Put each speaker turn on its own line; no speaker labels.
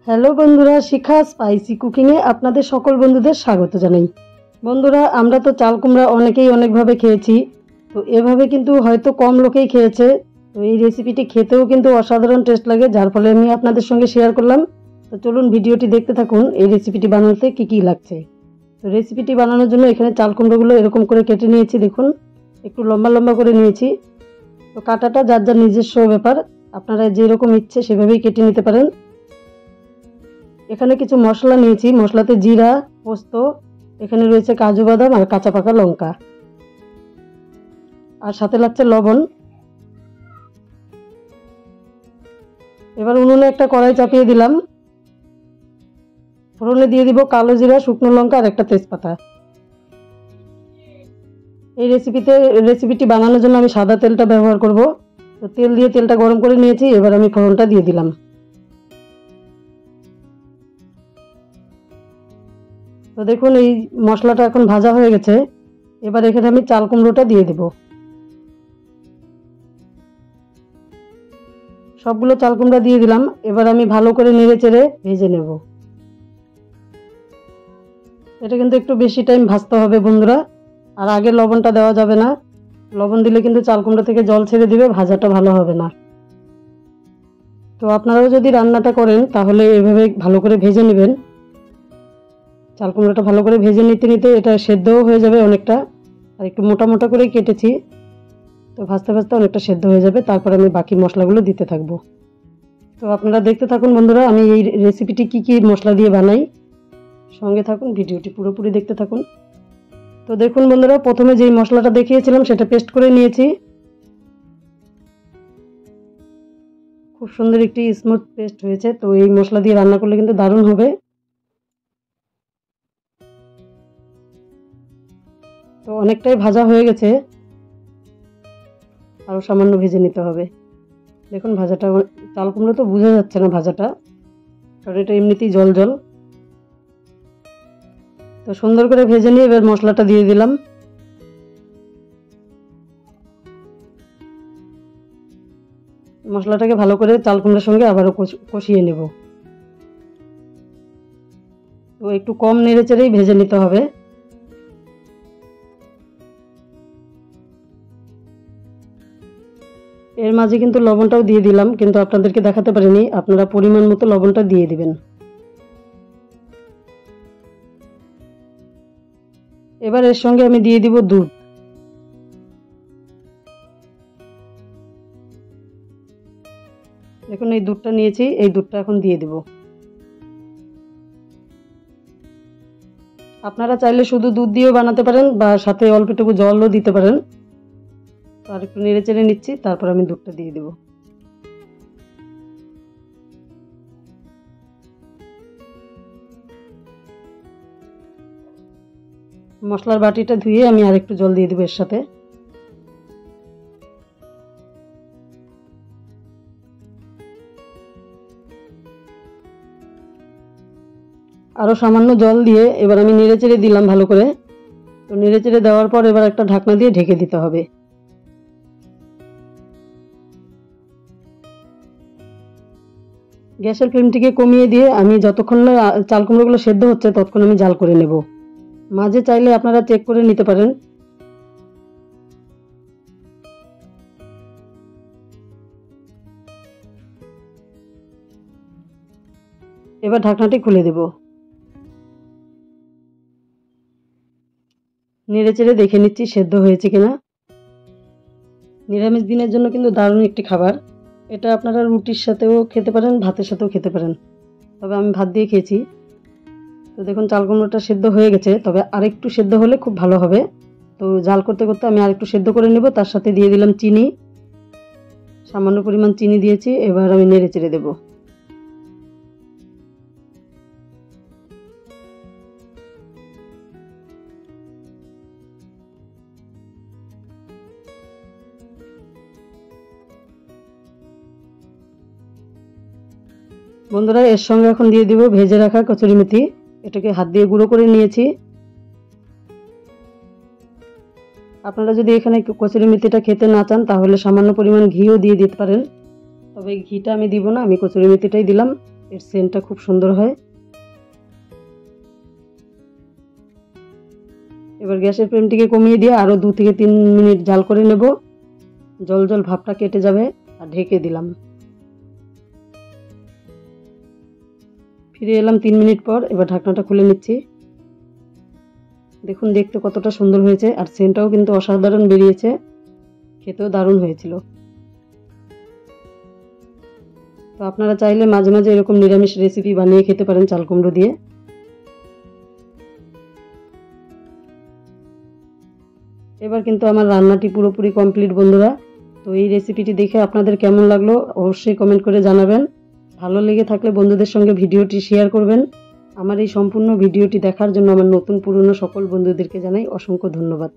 Hello বন্ধুরা, শিখা spicy কুকিংয়ে আপনাদের সকল বন্ধুদের স্বাগত জানাই। বন্ধুরা, আমরা তো চাল কুমড়া অনেকেই অনেকভাবে খেয়েছি, তো এভাবে কিন্তু হয়তো কম লোকেই খেয়েছে। তো এই রেসিপিটি খেতেও কিন্তু অসাধারণ টেস্ট লাগে, যার ফলে আমি আপনাদের সঙ্গে শেয়ার করলাম। তো চলুন ভিডিওটি দেখতে থাকুন এই রেসিপিটি বানাতে কী কী লাগছে। তো রেসিপিটি বানানোর জন্য এখানে চাল কুমড়োগুলো এরকম করে কেটে নিয়েছি, দেখুন একটু লম্বা লম্বা করে নিয়েছি। তো কাটাটা যার যার নিজস্ব ব্যাপার, আপনারা যেরকম ইচ্ছে সেভাবেই কেটে নিতে পারেন। এখানে কিছু মশলা নিয়েছি, মশলাতে জিরা, পোস্ত, এখানে রয়েছে কাজু বাদাম আর কাঁচা পাকা লঙ্কা, আর সাথে লাগছে লবণ। এবার উনুনে একটা কড়াই চাপিয়ে দিলাম, ফোড়নে দিয়ে দিব কালো জিরা, শুকনো লঙ্কা আর একটা তেজপাতা। এই রেসিপিটি বানানোর জন্য আমি সাদা তেলটা ব্যবহার করব। তো তেল দিয়ে তেলটা গরম করে নিয়েছি, এবার আমি ফোড়নটা দিয়ে দিলাম। তো দেখুন এই মশলাটা এখন ভাজা হয়ে গেছে। এবার এখানে আমি চাল কুমড়োটা দিয়ে দেব। সবগুলো চাল কুমড়া দিয়ে দিলাম। এবার আমি ভালো করে নেড়ে চেড়ে ভেজে নেব। এটা কিন্তু একটু বেশি টাইম ভাজতে হবে বন্ধুরা, আর আগে লবণটা দেওয়া যাবে না। লবণ দিলে কিন্তু চাল কুমড়া থেকে জল ছেড়ে দিবে, ভাজাটা ভালো হবে না। তো আপনারাও যদি রান্নাটা করেন তাহলে এভাবে ভালো করে ভেজে নেবেন। চাল কুমড়োটা ভালো করে ভেজে নিতে নিতে এটা সেদ্ধও হয়ে যাবে অনেকটা, আর একটু মোটা মোটা করেই কেটেছি। তো ভাজতে ভাজতে অনেকটা সেদ্ধ হয়ে যাবে, তারপর আমি বাকি মশলাগুলো দিতে থাকবো। তো আপনারা দেখতে থাকুন বন্ধুরা, আমি এই রেসিপিটি কি কি মশলা দিয়ে বানাই। সঙ্গে থাকুন, ভিডিওটি পুরোপুরি দেখতে থাকুন। তো দেখুন বন্ধুরা, প্রথমে যেই মশলাটা দেখিয়েছিলাম সেটা পেস্ট করে নিয়েছি। খুব সুন্দর একটি স্মুথ পেস্ট হয়েছে। তো এই মশলা দিয়ে রান্না করলে কিন্তু দারুণ হবে। তো অনেকটাই ভাজা হয়ে গেছে, আরও সামান্য ভেজে নিতে হবে। দেখুন ভাজাটা, চাল কুমড়ো তো বোঝা যাচ্ছে না ভাজাটা, কারণ এটা এমনিতেই জল জল। তো সুন্দর করে ভেজে নিয়ে এবার মশলাটা দিয়ে দিলাম। মশলাটাকে ভালো করে চাল কুমড়োর সঙ্গে আবারও কষিয়ে নেব। তো একটু কম নেড়ে চেড়েই ভেজে নিতে হবে। এর মাঝে কিন্তু লবণটাও দিয়ে দিলাম, কিন্তু আপনাদেরকে দেখাতে পারিনি। আপনারা পরিমাণ মতো লবণটা দিয়ে দিবেন। এবার এর সঙ্গে আমি দিয়ে দিব দুধ। দেখুন এই দুধটা নিয়েছি, এই দুধটা এখন দিয়ে দিব। আপনারা চাইলে শুধু দুধ দিয়েও বানাতে পারেন, বা সাথে অল্পটুকু জলও দিতে পারেন। আর একটু নেড়ে চেড়ে নিচ্ছি, তারপর আমি দুধটা দিয়ে দেব। মশলার বাটিটা ধুয়ে আমি আরেকটু জল দিয়ে দেবো এর সাথে। আরও সামান্য জল দিয়ে এবার আমি নেড়ে চেড়ে দিলাম ভালো করে। তো নেড়ে চেড়ে দেওয়ার পর এবার একটা ঢাকনা দিয়ে ঢেকে দিতে হবে। গ্যাসের ফ্লেমটিকে কমিয়ে দিয়ে আমি যতক্ষণ না চাল কুমড়োগুলো সেদ্ধ হচ্ছে ততক্ষণ আমি জাল করে নেব। মাঝে চাইলে আপনারা চেক করে নিতে পারেন। এবার ঢাকনাটি খুলে দেব। নেড়ে চেড়ে দেখে নিচ্ছি সেদ্ধ হয়েছে কিনা। নিরামিষ দিনের জন্য কিন্তু দারুণ একটি খাবার। এটা আপনারা রুটির সাথেও খেতে পারেন, ভাতের সাথেও খেতে পারেন, তবে আমি ভাত দিয়ে খেয়েছি। তো দেখুন চাল কুমড়োটা সেদ্ধ হয়ে গেছে, তবে আরেকটু সেদ্ধ হলে খুব ভালো হবে। তো জাল করতে করতে আমি আরেকটু সেদ্ধ করে নেব। তার সাথে দিয়ে দিলাম চিনি, সামান্য পরিমাণ চিনি দিয়েছি। এবার আমি নেড়ে চেড়ে দেব। বন্ধুরা, এর সঙ্গে এখন দিয়ে দিব ভেজে রাখা কচুরি মেথি। এটাকে হাত দিয়ে গুঁড়ো করে নিয়েছি। আপনারা যদি এখানে কচুরি মেথিটা খেতে না চান তাহলে সামান্য পরিমাণ ঘিও দিয়ে দিতে পারেন, তবে ঘিটা আমি দিব না, আমি কচুরি মেথিটাই দিলাম। এর সেন্টটা খুব সুন্দর হয়। এবার গ্যাসের ফ্লেমটিকে কমিয়ে দিয়ে আরও 2 থেকে 3 মিনিট জাল করে নেব। জল জল ভাবটা কেটে যাবে। আর ঢেকে দিলাম। ফিরে এলাম 3 মিনিট পর। এবার ঢাকনাটা খুলে নিচ্ছি। দেখুন দেখতে কতটা সুন্দর হয়েছে, আর সেন্টটাও কিন্তু অসাধারণ বেরিয়েছে। খেতেও দারুণ হয়েছিল। তো আপনারা চাইলে মাঝে মাঝে এরকম নিরামিষ রেসিপি বানিয়ে খেতে পারেন চাল কুমড়ো দিয়ে। এবার কিন্তু আমার রান্নাটি পুরোপুরি কমপ্লিট বন্ধুরা। তো এই রেসিপিটি দেখে আপনাদের কেমন লাগলো অবশ্যই কমেন্ট করে জানাবেন। ভালো লেগে থাকলে বন্ধুদের সঙ্গে ভিডিওটি শেয়ার করবেন। আমার এই সম্পূর্ণ ভিডিওটি দেখার জন্য আমার নতুন পুরনো সকল বন্ধুদেরকে জানাই অসংখ্য ধন্যবাদ।